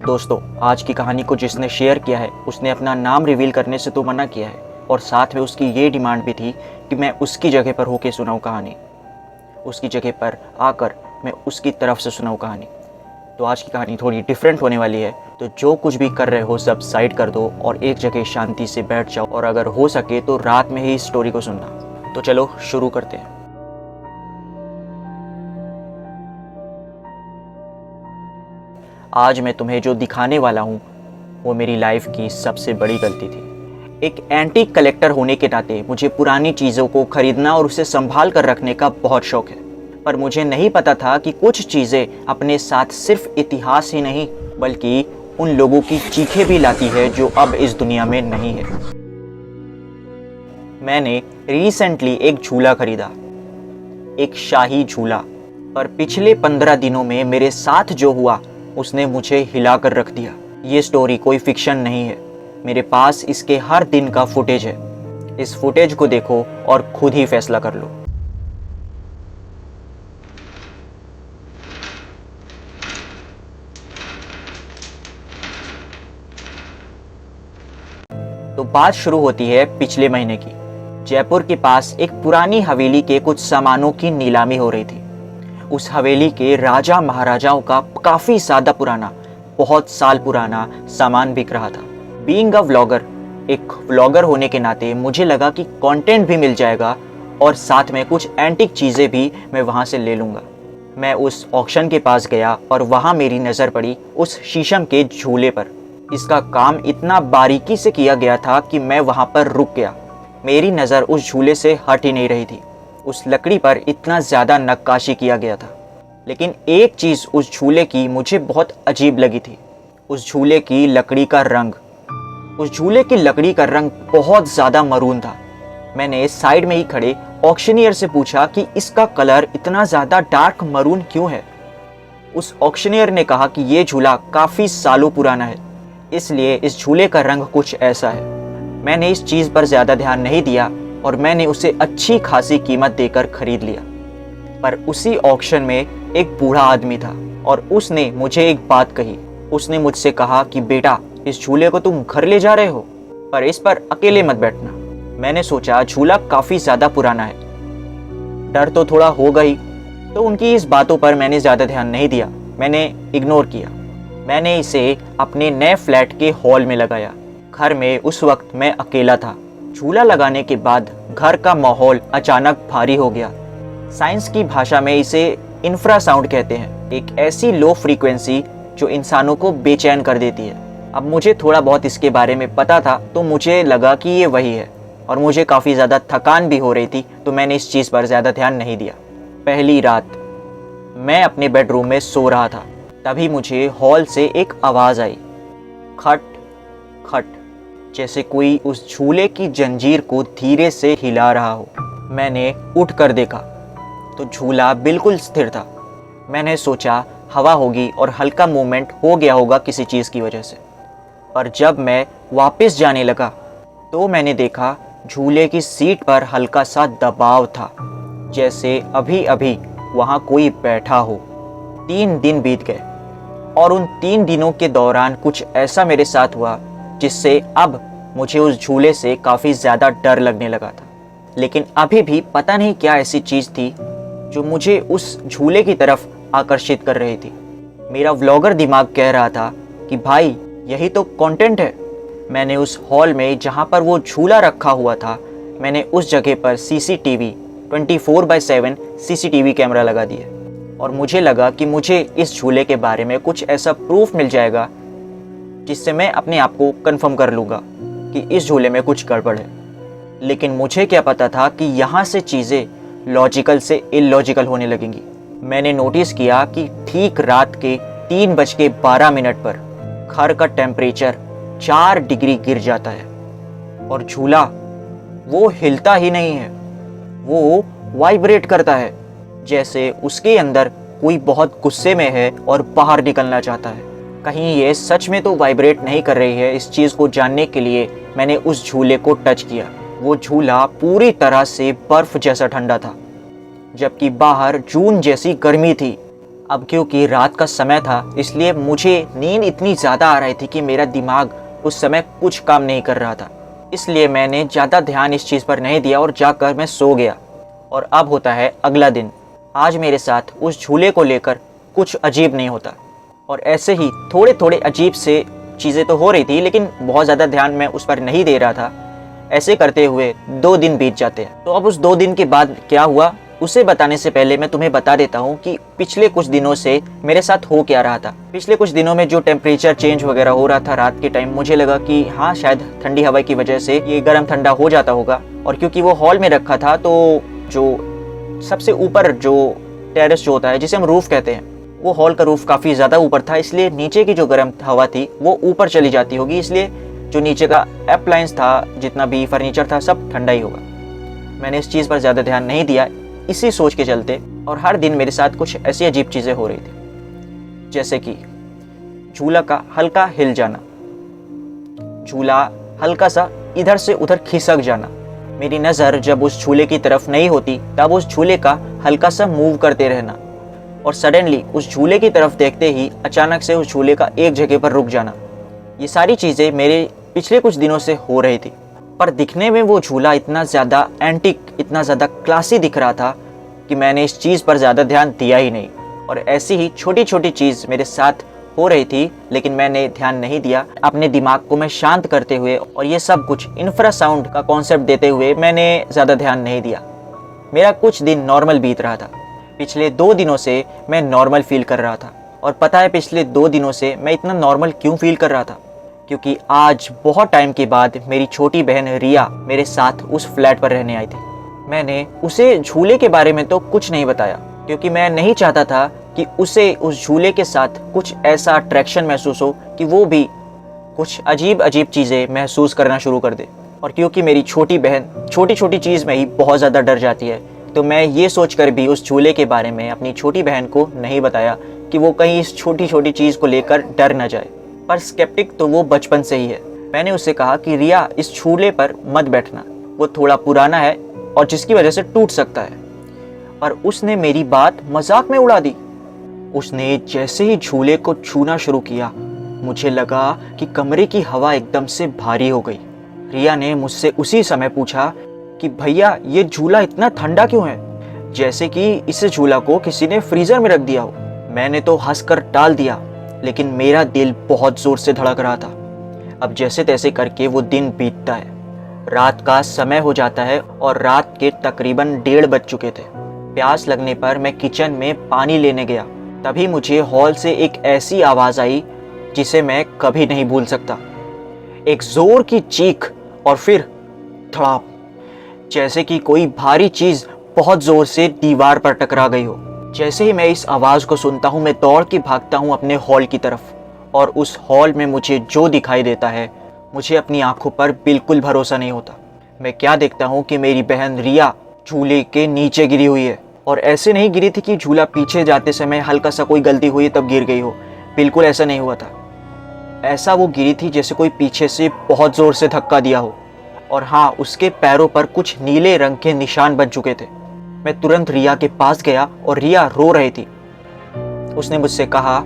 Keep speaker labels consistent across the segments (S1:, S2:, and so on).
S1: दोस्तों, आज की कहानी को जिसने शेयर किया है उसने अपना नाम रिवील करने से तो मना किया है और साथ में उसकी ये डिमांड भी थी कि मैं उसकी जगह पर होके सुनाऊं कहानी, उसकी जगह पर आकर मैं उसकी तरफ से सुनाऊं कहानी। तो आज की कहानी थोड़ी डिफरेंट होने वाली है, तो जो कुछ भी कर रहे हो सब साइड कर दो और एक जगह शांति से बैठ जाओ और अगर हो सके तो रात में ही इस स्टोरी को सुनना। तो चलो शुरू करते हैं। आज मैं तुम्हें जो दिखाने वाला हूँ वो मेरी लाइफ की सबसे बड़ी गलती थी। एक एंटीक कलेक्टर होने के नाते मुझे पुरानी चीज़ों को खरीदना और उसे संभाल कर रखने का बहुत शौक है, पर मुझे नहीं पता था कि कुछ चीज़ें अपने साथ सिर्फ इतिहास ही नहीं बल्कि उन लोगों की चीखें भी लाती है जो अब इस दुनिया में नहीं है। मैंने रिसेंटली एक झूला खरीदा, एक शाही झूला, पर पिछले 15 दिनों में मेरे साथ जो हुआ उसने मुझे हिला कर रख दिया। ये स्टोरी कोई फिक्शन नहीं है, मेरे पास इसके हर दिन का फुटेज है। इस फुटेज को देखो और खुद ही फैसला कर लो। तो बात शुरू होती है पिछले महीने की। जयपुर के पास एक पुरानी हवेली के कुछ सामानों की नीलामी हो रही थी। उस हवेली के राजा महाराजाओं का काफी सादा पुराना, बहुत साल पुराना सामान बिक रहा था। बीइंग अ व्लॉगर, एक व्लॉगर होने के नाते मुझे लगा कि कंटेंट भी मिल जाएगा और साथ में कुछ एंटिक चीज़ें भी मैं वहाँ से ले लूँगा। मैं उस ऑक्शन के पास गया और वहाँ मेरी नज़र पड़ी उस शीशम के झूले पर। इसका काम इतना बारीकी से किया गया था कि मैं वहाँ पर रुक गया। मेरी नज़र उस झूले से हट ही नहीं रही थी। उस लकड़ी पर इतना ज़्यादा नक्काशी किया गया था, लेकिन एक चीज़ उस झूले की मुझे बहुत अजीब लगी थी। उस झूले की लकड़ी का रंग, उस झूले की लकड़ी का रंग बहुत ज़्यादा मरून था। मैंने साइड में ही खड़े ऑक्शनियर से पूछा कि इसका कलर इतना ज़्यादा डार्क मरून क्यों है। उस ऑक्शनियर ने कहा कि ये झूला काफ़ी सालों पुराना है, इसलिए इस झूले का रंग कुछ ऐसा है। मैंने इस चीज़ पर ज़्यादा ध्यान नहीं दिया और मैंने उसे अच्छी खासी कीमत देकर खरीद लिया। पर उसी ऑक्शन में एक बूढ़ा आदमी था और उसने मुझे एक बात कही। उसने मुझसे कहा कि बेटा, इस झूले को तुम घर ले जा रहे हो, पर इस पर अकेले मत बैठना। मैंने सोचा झूला काफ़ी ज़्यादा पुराना है, डर तो थोड़ा होगा ही, तो उनकी इस बातों पर मैंने ज़्यादा ध्यान नहीं दिया, मैंने इग्नोर किया। मैंने इसे अपने नए फ्लैट के हॉल में लगाया। घर में उस वक्त मैं अकेला था। झूला लगाने के बाद घर का माहौल अचानक भारी हो गया। साइंस की भाषा में इसे इंफ्रासाउंड कहते हैं, एक ऐसी लो फ्रीक्वेंसी जो इंसानों को बेचैन कर देती है। अब मुझे थोड़ा बहुत इसके बारे में पता था, तो मुझे लगा कि ये वही है और मुझे काफ़ी ज़्यादा थकान भी हो रही थी, तो मैंने इस चीज़ पर ज़्यादा ध्यान नहीं दिया। पहली रात मैं अपने बेडरूम में सो रहा था, तभी मुझे हॉल से एक आवाज़ आई, खट खट, जैसे कोई उस झूले की जंजीर को धीरे से हिला रहा हो। मैंने उठ कर देखा तो झूला बिल्कुल स्थिर था। मैंने सोचा हवा होगी और हल्का मूवमेंट हो गया होगा किसी चीज़ की वजह से, पर जब मैं वापस जाने लगा तो मैंने देखा झूले की सीट पर हल्का सा दबाव था, जैसे अभी अभी वहाँ कोई बैठा हो। 3 दिन बीत गए और उन 3 दिनों के दौरान कुछ ऐसा मेरे साथ हुआ जिससे अब मुझे उस झूले से काफ़ी ज़्यादा डर लगने लगा था। लेकिन अभी भी पता नहीं क्या ऐसी चीज़ थी जो मुझे उस झूले की तरफ आकर्षित कर रही थी। मेरा व्लॉगर दिमाग कह रहा था कि भाई यही तो कंटेंट है। मैंने उस हॉल में जहाँ पर वो झूला रखा हुआ था, मैंने उस जगह पर CCTV 24/7 CCTV कैमरा लगा दिया और मुझे लगा कि मुझे इस झूले के बारे में कुछ ऐसा प्रूफ मिल जाएगा जिससे मैं अपने आप को कंफर्म कर लूँगा कि इस झूले में कुछ गड़बड़ है। लेकिन मुझे क्या पता था कि यहाँ से चीज़ें लॉजिकल से इलॉजिकल होने लगेंगी। मैंने नोटिस किया कि ठीक रात के 3:12 पर घर का टेम्परेचर 4 डिग्री गिर जाता है और झूला वो हिलता ही नहीं है, वो वाइब्रेट करता है, जैसे उसके अंदर कोई बहुत गुस्से में है और बाहर निकलना चाहता है। कहीं ये सच में तो वाइब्रेट नहीं कर रही है, इस चीज़ को जानने के लिए मैंने उस झूले को टच किया। वो झूला पूरी तरह से बर्फ़ जैसा ठंडा था, जबकि बाहर जून जैसी गर्मी थी। अब क्योंकि रात का समय था, इसलिए मुझे नींद इतनी ज़्यादा आ रही थी कि मेरा दिमाग उस समय कुछ काम नहीं कर रहा था। इसलिए मैंने ज़्यादा ध्यान इस चीज़ पर नहीं दिया और जाकर मैं सो गया। और अब होता है अगला दिन। आज मेरे साथ उस झूले को लेकर कुछ अजीब नहीं होता, और ऐसे ही थोड़े थोड़े अजीब से चीज़ें तो हो रही थी, लेकिन बहुत ज़्यादा ध्यान मैं उस पर नहीं दे रहा था। ऐसे करते हुए 2 दिन बीत जाते हैं। तो अब उस 2 दिन के बाद क्या हुआ, उसे बताने से पहले मैं तुम्हें बता देता हूँ कि पिछले कुछ दिनों से मेरे साथ हो क्या रहा था। पिछले कुछ दिनों में जो टेम्परेचर चेंज वगैरह हो रहा था रात के टाइम, मुझे लगा कि हाँ शायद ठंडी हवा की वजह से ये गर्म ठंडा हो जाता होगा। और क्योंकि वो हॉल में रखा था, तो जो सबसे ऊपर जो टेरेस जो होता है, जिसे हम रूफ कहते हैं, वो हॉल का रूफ काफ़ी ज़्यादा ऊपर था, इसलिए नीचे की जो गर्म हवा थी वो ऊपर चली जाती होगी, इसलिए जो नीचे का अप्लायंस था, जितना भी फर्नीचर था, सब ठंडा ही होगा। मैंने इस चीज़ पर ज़्यादा ध्यान नहीं दिया इसी सोच के चलते, और हर दिन मेरे साथ कुछ ऐसी अजीब चीज़ें हो रही थी, जैसे कि झूला का हल्का हिल जाना, झूला हल्का सा इधर से उधर खिसक जाना। मेरी नज़र जब उस झूले की तरफ नहीं होती, तब उस झूले का हल्का सा मूव करते रहना, और सडनली उस झूले की तरफ देखते ही अचानक से उस झूले का एक जगह पर रुक जाना। ये सारी चीज़ें मेरे पिछले कुछ दिनों से हो रही थी, पर दिखने में वो झूला इतना ज़्यादा एंटिक, इतना ज़्यादा क्लासी दिख रहा था कि मैंने इस चीज़ पर ज़्यादा ध्यान दिया ही नहीं। और ऐसी ही छोटी छोटी चीज़ मेरे साथ हो रही थी, लेकिन मैंने ध्यान नहीं दिया। अपने दिमाग को मैं शांत करते हुए और ये सब कुछ इंफ्रासाउंड का कॉन्सेप्ट देते हुए मैंने ज़्यादा ध्यान नहीं दिया। मेरा कुछ दिन नॉर्मल बीत रहा था। पिछले 2 दिनों से मैं नॉर्मल फील कर रहा था। और पता है पिछले 2 दिनों से मैं इतना नॉर्मल क्यों फील कर रहा था? क्योंकि आज बहुत टाइम के बाद मेरी छोटी बहन रिया मेरे साथ उस फ्लैट पर रहने आई थी। मैंने उसे झूले के बारे में तो कुछ नहीं बताया, क्योंकि मैं नहीं चाहता था कि उसे उस झूले के साथ कुछ ऐसा अट्रैक्शन महसूस हो कि वो भी कुछ अजीब अजीब चीज़ें महसूस करना शुरू कर दे। और क्योंकि मेरी छोटी बहन छोटी छोटी चीज़ में ही बहुत ज़्यादा डर जाती है, तो मैं ये सोचकर भी उस झूले के बारे में अपनी छोटी बहन को नहीं बताया कि वो कहीं इस छोटी छोटी चीज़ को लेकर डर न जाए। पर स्केप्टिक तो वो बचपन से ही है। मैंने उसे कहा कि रिया, इस झूले पर मत बैठना, वो थोड़ा पुराना है और जिसकी वजह से टूट सकता है। पर उसने मेरी बात मजाक में उड़ा दी। उसने जैसे ही झूले को छूना शुरू किया, मुझे लगा कि कमरे की हवा एकदम से भारी हो गई। रिया ने मुझसे उसी समय पूछा कि भैया, ये झूला इतना ठंडा क्यों है, जैसे कि इस झूला को किसी ने फ्रीजर में रख दिया हो। मैंने तो हंसकर टाल दिया, लेकिन मेरा दिल बहुत जोर से धड़क रहा था। अब जैसे तैसे करके वो दिन बीतता है। रात का समय हो जाता है और रात के तकरीबन 1:30 बज चुके थे। प्यास लगने पर मैं किचन में पानी लेने गया। तभी मुझे हॉल से एक ऐसी आवाज़ आई जिसे मैं कभी नहीं भूल सकता। एक जोर की चीख और फिर धड़ाप, जैसे कि कोई भारी चीज़ बहुत जोर से दीवार पर टकरा गई हो। जैसे ही मैं इस आवाज़ को सुनता हूँ, मैं दौड़ के भागता हूँ अपने हॉल की तरफ, और उस हॉल में मुझे जो दिखाई देता है, मुझे अपनी आंखों पर बिल्कुल भरोसा नहीं होता। मैं क्या देखता हूँ कि मेरी बहन रिया झूले के नीचे गिरी हुई है। और ऐसे नहीं गिरी थी कि झूला पीछे जाते समय हल्का सा कोई गलती हुई तब गिर गई हो, बिल्कुल ऐसा नहीं हुआ था। ऐसा वो गिरी थी जैसे कोई पीछे से बहुत ज़ोर से धक्का दिया हो। और हाँ, उसके पैरों पर कुछ नीले रंग के निशान बन चुके थे। मैं तुरंत रिया के पास गया और रिया रो रही थी। उसने मुझसे कहा,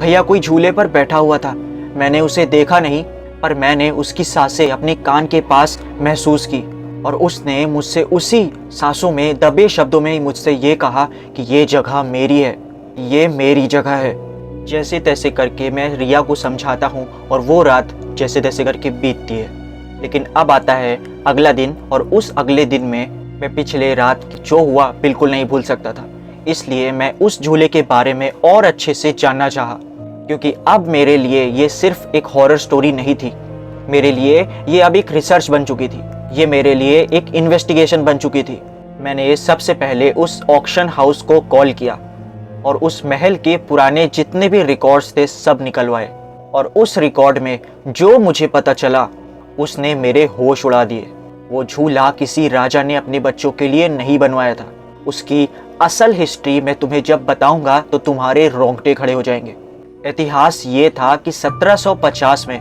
S1: भैया, कोई झूले पर बैठा हुआ था, मैंने उसे देखा नहीं, पर मैंने उसकी सांसें अपने कान के पास महसूस की, और उसने मुझसे उसी सांसों में दबे शब्दों में मुझसे ये कहा कि ये जगह मेरी है, ये मेरी जगह है। जैसे तैसे करके मैं रिया को समझाता हूँ और वो रात जैसे तैसे करके बीतती है। लेकिन अब आता है अगला दिन, और उस अगले दिन में मैं पिछले रात जो हुआ बिल्कुल नहीं भूल सकता था। इसलिए मैं उस झूले के बारे में और अच्छे से जानना चाहा, क्योंकि अब मेरे लिए ये सिर्फ एक हॉरर स्टोरी नहीं थी। मेरे लिए ये अब एक रिसर्च बन चुकी थी, ये मेरे लिए एक इन्वेस्टिगेशन बन चुकी थी। मैंने सबसे पहले उस ऑक्शन हाउस को कॉल किया और उस महल के पुराने जितने भी रिकॉर्ड्स थे सब निकलवाए, और उस रिकॉर्ड में जो मुझे पता चला उसने मेरे होश उड़ा दिए। वो झूला किसी राजा ने अपने बच्चों के लिए नहीं बनवाया था। उसकी असल हिस्ट्री मैं तुम्हें जब बताऊंगा तो तुम्हारे रोंगटे खड़े हो जाएंगे। इतिहास ये था कि 1750 में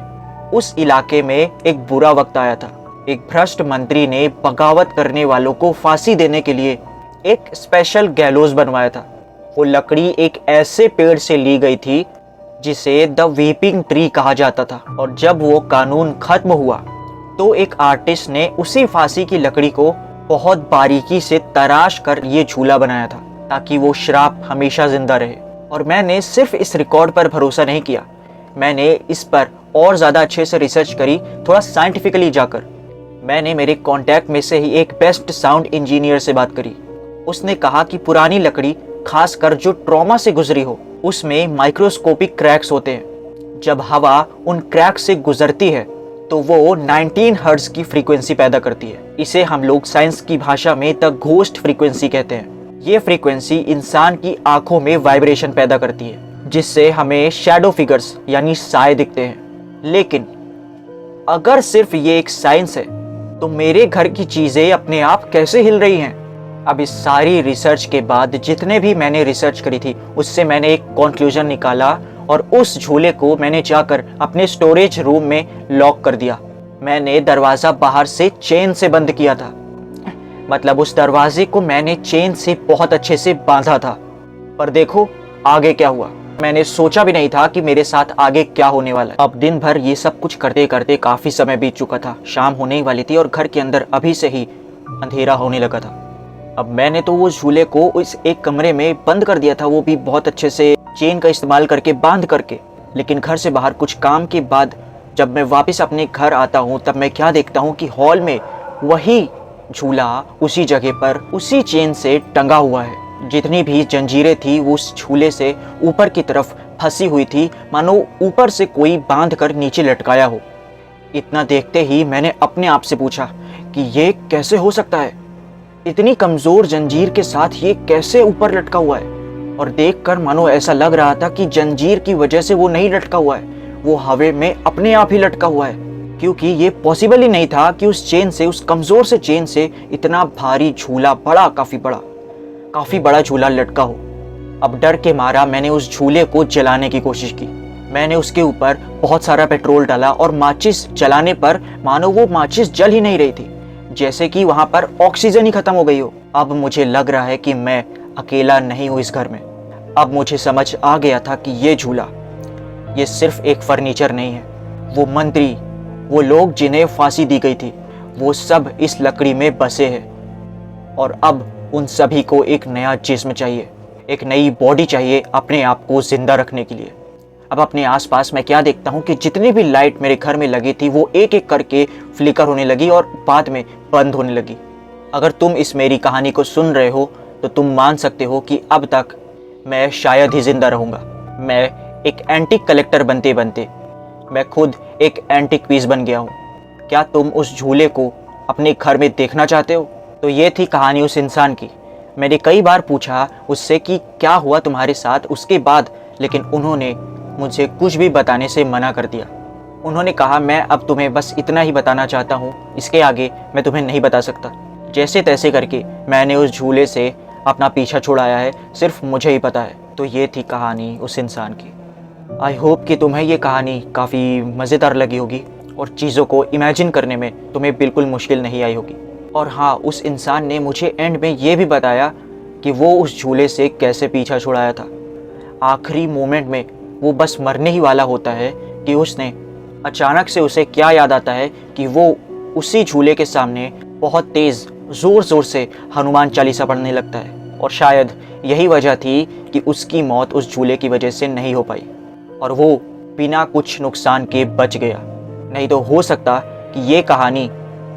S1: उस इलाके में एक बुरा वक्त आया था। एक भ्रष्ट मंत्री ने बगावत करने वालों को फांसी देने के लिए एक स्पेशल गैलोज बनवाया था। वो लकड़ी एक ऐसे पेड़ से ली गई थी जिसे द वीपिंग ट्री कहा जाता था। और जब वो कानून खत्म हुआ तो एक आर्टिस्ट ने उसी फांसी की लकड़ी को बहुत बारीकी से तराश कर ये झूला बनाया था ताकि वो श्राप हमेशा जिंदा रहे। और मैंने सिर्फ इस रिकॉर्ड पर भरोसा नहीं किया, मैंने इस पर और ज़्यादा अच्छे से रिसर्च करी, थोड़ा साइंटिफिकली जाकर। मैंने मेरे कांटेक्ट में से ही एक बेस्ट साउंड इंजीनियर से बात करी। उसने कहा कि पुरानी लकड़ी, खासकर जो ट्रॉमा से गुजरी हो, उसमें माइक्रोस्कोपिक क्रैक्स होते हैं। जब हवा उन क्रैक से गुजरती है तो वो 19 हर्ट्ज की फ्रीक्वेंसी पैदा करती है। इसे हम लोग साइंस की भाषा में द घोस्ट फ्रीक्वेंसी कहते हैं। ये फ्रीक्वेंसी इंसान की आंखों में वाइब्रेशन पैदा करती है, जिससे हमें शैडो फिगर्स यानी साए दिखते हैं। लेकिन अगर सिर्फ ये एक साइंस है तो मेरे घर की चीजें अपने आप कैसे हिल रही हैं? अब इस सारी रिसर्च के बाद जितने भी मैंने रिसर्च करी थी उससे मैंने एक कंक्लूजन निकाला और उस झूले को मैंने जाकर अपने स्टोरेज रूम में लॉक कर दिया। मैंने दरवाजा बाहर से चेन से बंद किया था, मतलब उस दरवाजे को मैंने चेन से बहुत अच्छे से बांधा था। पर देखो आगे क्या हुआ। मैंने सोचा भी नहीं था कि मेरे साथ आगे क्या होने वाला है। अब दिन भर ये सब कुछ करते करते काफी समय बीत चुका था, शाम होने ही वाली थी और घर के अंदर अभी से ही अंधेरा होने लगा था। अब मैंने तो वो झूले को उस एक कमरे में बंद कर दिया था, वो भी बहुत अच्छे से चेन का इस्तेमाल करके बांध करके। लेकिन घर से बाहर कुछ काम के बाद जब मैं वापस अपने घर आता हूँ तब मैं क्या देखता हूँ कि हॉल में वही झूला उसी जगह पर उसी चेन से टंगा हुआ है। जितनी भी जंजीरें थी वो उस झूले से ऊपर की तरफ फंसी हुई थी, मानो ऊपर से कोई बांध कर नीचे लटकाया हो। इतना देखते ही मैंने अपने आप से पूछा कि ये कैसे हो सकता है? इतनी कमजोर जंजीर के साथ ये कैसे ऊपर लटका हुआ है? और देखकर मानो ऐसा लग रहा था कि जंजीर की वजह से वो नहीं लटका हुआ है, वो हवा में अपने आप ही लटका हुआ है। क्योंकि ये पॉसिबल ही नहीं था कि उस चेन से, उस कमजोर से चेन से इतना भारी झूला, काफी बड़ा झूला लटका हो। अब डर के मारा मैंने उस झूले को जलाने की कोशिश की। मैंने उसके ऊपर बहुत सारा पेट्रोल डाला और माचिस जलाने पर मानो वो माचिस जल ही नहीं रही थी, जैसे कि वहां पर ऑक्सीजन ही खत्म हो गई हो। अब मुझे लग रहा है कि मैं अकेला नहीं हूं इस घर में। अब मुझे समझ आ गया था कि ये झूला, ये सिर्फ एक फर्नीचर नहीं है। वो मंत्री, वो लोग जिन्हें फांसी दी गई थी, वो सब इस लकड़ी में बसे हैं। और अब उन सभी को एक नया जिस्म चाहिए, एक नई बॉडी चाहिए अपने आप को जिंदा रखने के लिए। अब अपने आसपास मैं क्या देखता हूँ कि जितनी भी लाइट मेरे घर में लगी थी वो एक एक करके फ्लिकर होने लगी और बाद में बंद होने लगी। अगर तुम इस मेरी कहानी को सुन रहे हो तो तुम मान सकते हो कि अब तक मैं शायद ही जिंदा रहूँगा। मैं एक एंटीक कलेक्टर बनते बनते मैं खुद एक एंटीक पीस बन गया हूँ। क्या तुम उस झूले को अपने घर में देखना चाहते हो? तो ये थी कहानी उस इंसान की। मैंने कई बार पूछा उससे कि क्या हुआ तुम्हारे साथ उसके बाद, लेकिन उन्होंने मुझे कुछ भी बताने से मना कर दिया। उन्होंने कहा मैं अब तुम्हें बस इतना ही बताना चाहता हूँ, इसके आगे मैं तुम्हें नहीं बता सकता। जैसे तैसे करके मैंने उस झूले से अपना पीछा छुड़ाया है, सिर्फ मुझे ही पता है। तो ये थी कहानी उस इंसान की। आई होप कि तुम्हें ये कहानी काफ़ी मज़ेदार लगी होगी और चीज़ों को इमेजिन करने में तुम्हें बिल्कुल मुश्किल नहीं आई होगी। और हाँ, उस इंसान ने मुझे एंड में ये भी बताया कि वो उस झूले से कैसे पीछा छुड़ाया था। आखिरी मोमेंट में वो बस मरने ही वाला होता है कि उसने अचानक से उसे क्या याद आता है कि वो उसी झूले के सामने बहुत तेज़ ज़ोर ज़ोर से हनुमान चालीसा पढ़ने लगता है। और शायद यही वजह थी कि उसकी मौत उस झूले की वजह से नहीं हो पाई और वो बिना कुछ नुकसान के बच गया। नहीं तो हो सकता कि ये कहानी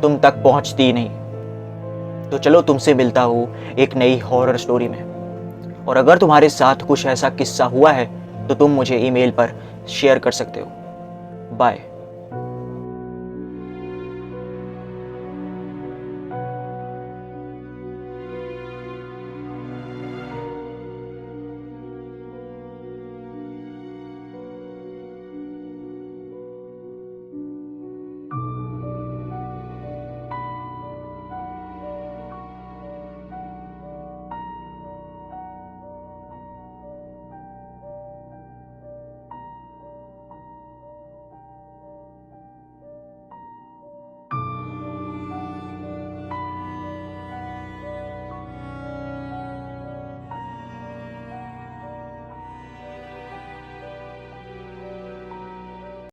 S1: तुम तक पहुंचती ही नहीं। तो चलो तुमसे मिलता हूँ एक नई हॉरर स्टोरी में। और अगर तुम्हारे साथ कुछ ऐसा किस्सा हुआ है तो तुम मुझे ईमेल पर शेयर कर सकते हो। बाय।